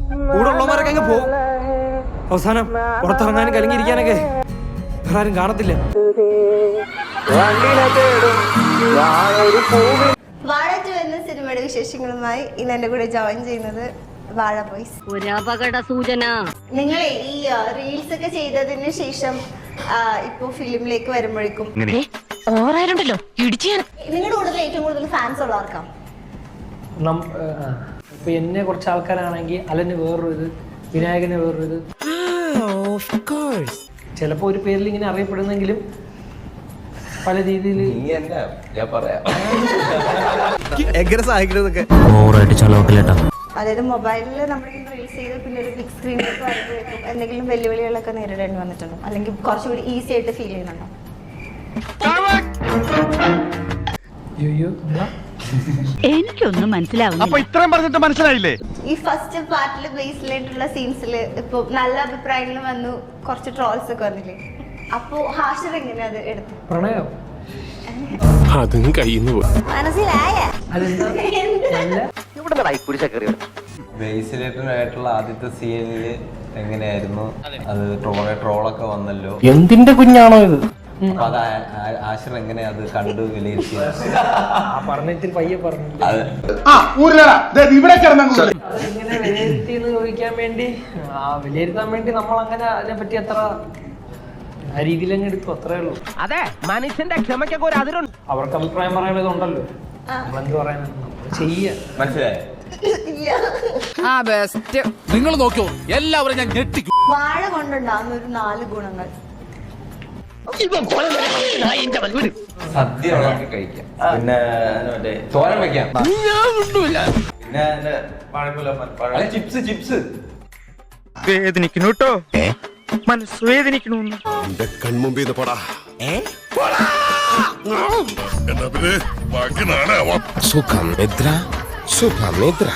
കൂടെ ഉള്ളവരൊക്കെ അങ്ങ് പോകും. അവസാനം പുറത്തിറങ്ങാനും കലങ്ങിയിരിക്കാനൊക്കെ വേറെ ആരും കാണത്തില്ല. വാഴ 2 എന്ന സിനിമയുടെ വിശേഷങ്ങളുമായി ഇന്ന് എന്റെ കൂടെ ജോയിൻ ചെയ്യുന്നത് വാഴ ബോയ്സ്. ഒരു അപകട സൂചന. നിങ്ങളെ ഈ റീൽസ് ഒക്കെ ചെയ്തതിന് ശേഷം ഇപ്പൊ ഫിലിമിലേക്ക് വരുമ്പോഴേക്കും നിങ്ങളുടെ കൂടുതൽ ഏറ്റവും കൂടുതൽ ഫാൻസ് ഉള്ളവർക്കാ? ഇപ്പൊ എന്നെ കുറച്ച് ആൾക്കാരാണെങ്കിൽ അലന് വേറൊരു ഇത്, വിനായകന് വേറൊരു ഇത്. ചിലപ്പോ ഒരു പേരിൽ ഇങ്ങനെ അറിയപ്പെടുന്നെങ്കിലും പല രീതിയിൽ അതായത് മൊബൈലിൽ നമ്മൾ റീൽസ് ചെയ്ത് പിന്നെ ഒരു ബിഗ് സ്ക്രീനിലേക്ക് വരുമ്പോഴേക്കും എന്തെങ്കിലും വെല്ലുവിളികളൊക്കെ നേരിടേണ്ടി വന്നിട്ടുണ്ടോ? അല്ലെങ്കിൽ കുറച്ചുകൂടി ഈസി ആയിട്ട് ഫീൽ ചെയ്യുന്നുണ്ടോ? എനിക്കൊന്നും മനസ്സിലാവുന്നില്ല. അപ്പൊ ഇത്രയും പറഞ്ഞിട്ട് മനസ്സിലായില്ലേ? ഈ ഫസ്റ്റ് പാർട്ടില് ബേസിലായിട്ടുള്ള സീൻസില് ഇപ്പൊ നല്ല അഭിപ്രായങ്ങൾ വന്നു, കുറച്ച് ട്രോൾസ് ഒക്കെ വന്നില്ലേ? അപ്പൊ ഹാഷിർ എങ്ങനെയാ അത് എടുത്തു? പ്രണയം അതും കയ്യിന്ന് പോയി. മനസ്സിലായ ബേസിലേറ്ററായിട്ടുള്ള ആദ്യത്തെ സീനില് എങ്ങനെയായിരുന്നു അത്? ട്രോളൊക്കെ വന്നല്ലോ. എന്തിന്റെ കുഞ്ഞാണോ ഇത്? അപ്പൊ അത് ആഷിർ എങ്ങനെ അത് കണ്ടു വിലയിരുത്തിയത്? പറഞ്ഞിട്ട് പയ്യെ പറഞ്ഞു ഇങ്ങനെ വിലയിരുത്തി എന്ന് ചോദിക്കാൻ വേണ്ടി, വിലയിരുത്താൻ വേണ്ടി നമ്മൾ അങ്ങനെ അതിനെ പറ്റി അത്ര ആ രീതിയിൽ അങ്ങ് എടുത്തു, അത്രേ ഉള്ളൂ. അതെ, മനുഷ്യന്റെ ക്ഷമയ്ക്കൊക്കെ ഒരു അതിരുണ്ട്. അവർക്ക് അഭിപ്രായം പറയാനുള്ളതുണ്ടല്ലോ, നമ്മളെന്ത് പറയാനാണ്, ചെയ്യ. മനസ്സിലായോ? നിങ്ങൾ നോക്കിയോ, എല്ലാവരും ഞാൻ ഞെട്ടിക്കും. വാഴ കൊണ്ടുണ്ടാകുന്ന ഒരു 4 ഗുണങ്ങൾ. സദ്യ ഉണ്ടാക്കി കഴിക്കാം, പിന്നെ മറ്റേ തോരൻ വെക്കാം, പിന്നെ ചിപ്സ് വേദനിക്കണു കേട്ടോ, മനസ്സ് വേദനിക്കണു. എന്റെ കൺമുമ്പിന്ന് പോടാ. എന്നാ പിന്നെ ബാക്കി നാളെ ആവാം. സുഖം നിദ്ര, സുഖം നിദ്ര.